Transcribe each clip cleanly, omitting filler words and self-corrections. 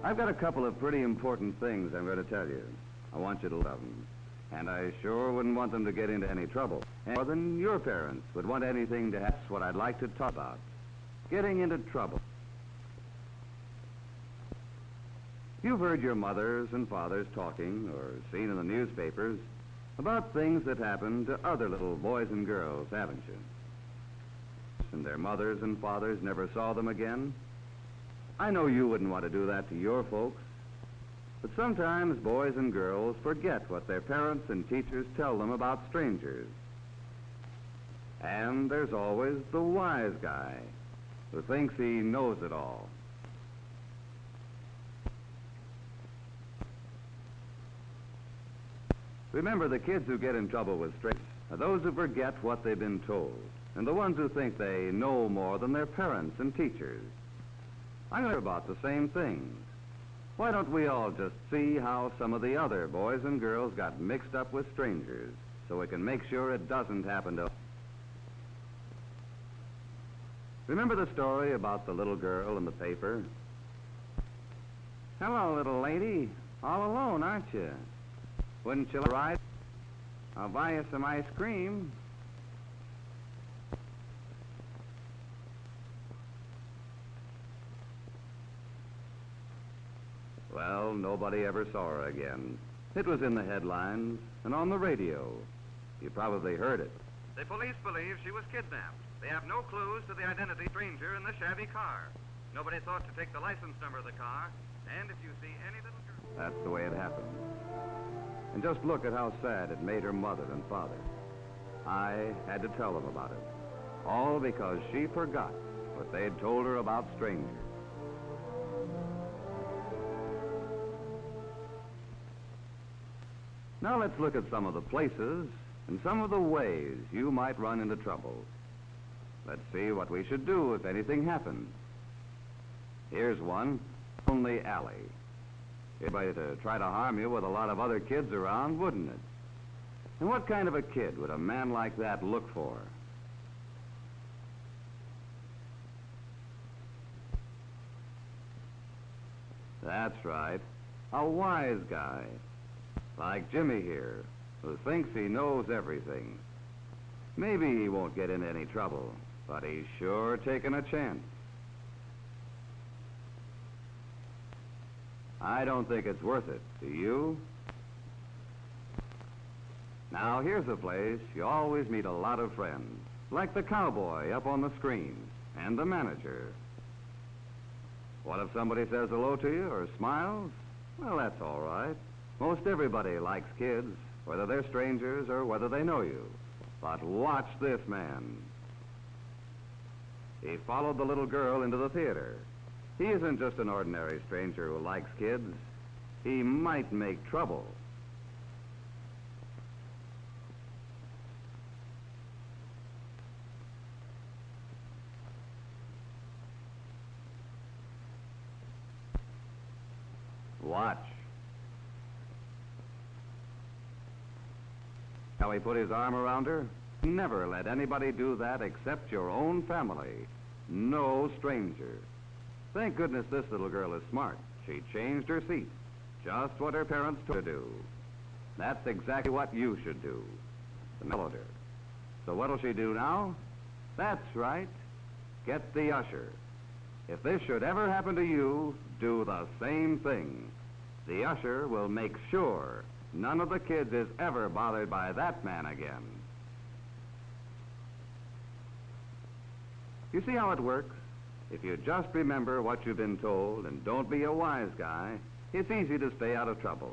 I've got a couple of pretty important things I'm going to tell you. I want you to love them. And I sure wouldn't want them to get into any trouble. More than your parents would want anything to That's what I'd like to talk about. Getting into trouble. You've heard your mothers and fathers talking, or seen in the newspapers, about things that happen to other little boys and girls, haven't you? And their mothers and fathers never saw them again. I know you wouldn't want to do that to your folks. But sometimes boys and girls forget what their parents and teachers tell them about strangers. And there's always the wise guy who thinks he knows it all. Remember, the kids who get in trouble with strangers are those who forget what they've been told, and the ones who think they know more than their parents and teachers. I know about the same things. Why don't we all just see how some of the other boys and girls got mixed up with strangers, so we can make sure it doesn't happen to us? Remember the story about the little girl in the paper? Hello, little lady. All alone, aren't you? Wouldn't you like a ride? I'll buy you some ice cream. Well, nobody ever saw her again. It was in the headlines and on the radio. You probably heard it. The police believe she was kidnapped. They have no clues to the identity of the stranger in the shabby car. Nobody thought to take the license number of the car. And if you see any little girl... That's the way it happened. And just look at how sad it made her mother and father. I had to tell them about it. All because she forgot what they'd told her about strangers. Now let's look at some of the places and some of the ways you might run into trouble. Let's see what we should do if anything happened. Here's one, lonely alley. Anybody to try to harm you with a lot of other kids around, wouldn't it? And what kind of a kid would a man like that look for? That's right, a wise guy. Like Jimmy here, who thinks he knows everything. Maybe he won't get into any trouble, but he's sure taking a chance. I don't think it's worth it, do you? Now, here's a place you always meet a lot of friends, like the cowboy up on the screen, and the manager. What if somebody says hello to you or smiles? Well, that's all right. Most everybody likes kids, whether they're strangers or whether they know you. But watch this man. He followed the little girl into the theater. He isn't just an ordinary stranger who likes kids. He might make trouble. Watch. How he put his arm around her? Never let anybody do that except your own family. No stranger. Thank goodness this little girl is smart. She changed her seat. Just what her parents told her to do. That's exactly what you should do. Followed her. So what'll she do now? That's right. Get the usher. If this should ever happen to you, do the same thing. The usher will make sure none of the kids is ever bothered by that man again. You see how it works? If you just remember what you've been told and don't be a wise guy, it's easy to stay out of trouble.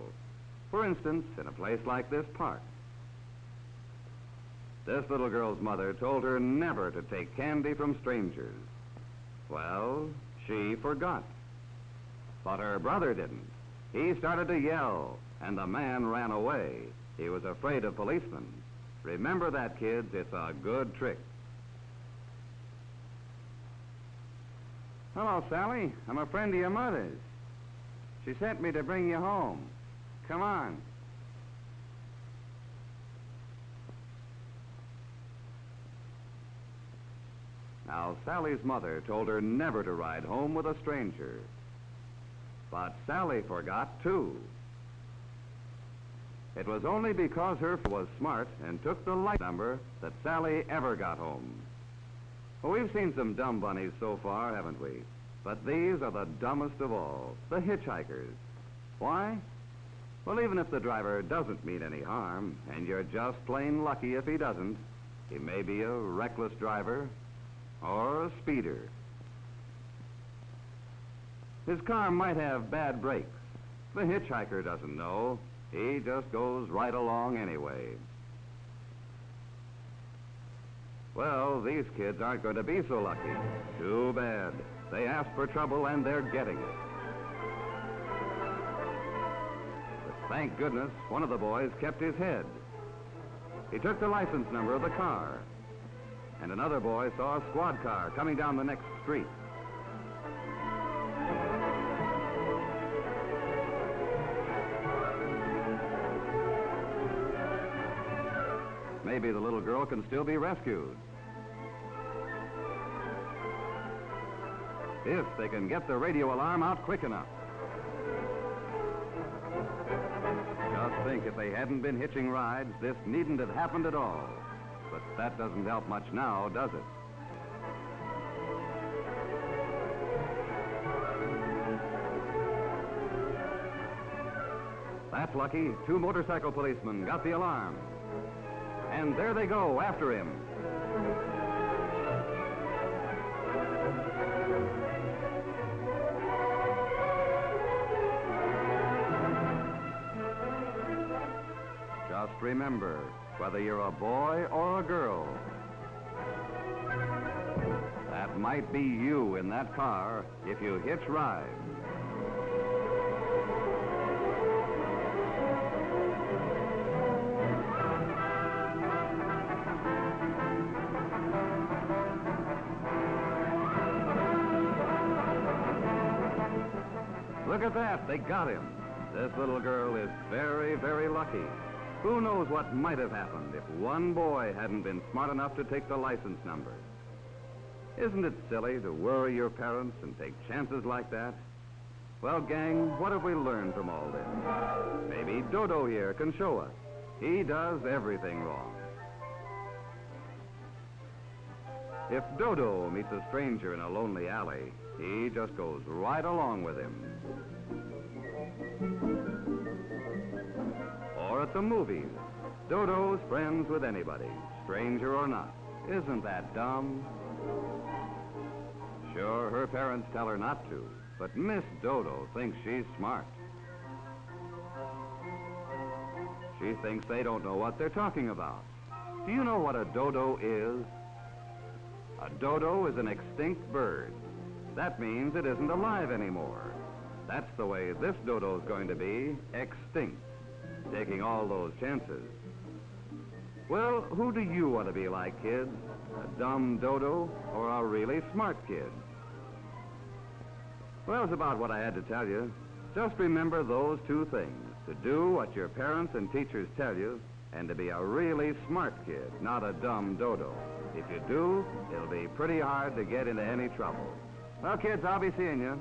For instance, in a place like this park. This little girl's mother told her never to take candy from strangers. Well, she forgot. But her brother didn't. He started to yell, and the man ran away. He was afraid of policemen. Remember that, kids. It's a good trick. Hello, Sally. I'm a friend of your mother's. She sent me to bring you home. Come on. Now, Sally's mother told her never to ride home with a stranger. But Sally forgot, too. It was only because her was smart and took the light number that Sally ever got home. Well, we've seen some dumb bunnies so far, haven't we? But these are the dumbest of all, the hitchhikers. Why? Well, even if the driver doesn't mean any harm, and you're just plain lucky if he doesn't, he may be a reckless driver or a speeder. His car might have bad brakes. The hitchhiker doesn't know. He just goes right along anyway. Well, these kids aren't going to be so lucky. Too bad. They asked for trouble and they're getting it. But thank goodness one of the boys kept his head. He took the license number of the car. And another boy saw a squad car coming down the next street. Maybe the little girl can still be rescued. If they can get the radio alarm out quick enough. Just think, if they hadn't been hitching rides, this needn't have happened at all. But that doesn't help much now, does it? That's lucky. 2 motorcycle policemen got the alarm. And there they go, after him. Just remember, whether you're a boy or a girl, that might be you in that car if you hitch rides. Look at that, they got him. This little girl is very, very lucky. Who knows what might have happened if one boy hadn't been smart enough to take the license number? Isn't it silly to worry your parents and take chances like that? Well, gang, what have we learned from all this? Maybe Dodo here can show us. He does everything wrong. If Dodo meets a stranger in a lonely alley, he just goes right along with him. Or at the movies, Dodo's friends with anybody, stranger or not. Isn't that dumb? Sure, her parents tell her not to, but Miss Dodo thinks she's smart. She thinks they don't know what they're talking about. Do you know what a dodo is? A dodo is an extinct bird. That means it isn't alive anymore. That's the way this dodo's going to be, extinct, taking all those chances. Well, who do you want to be like, kids? A dumb dodo or a really smart kid? Well, it's about what I had to tell you. Just remember those 2 things: to do what your parents and teachers tell you, and to be a really smart kid, not a dumb dodo. If you do, it'll be pretty hard to get into any trouble. Well, kids, I'll be seeing you.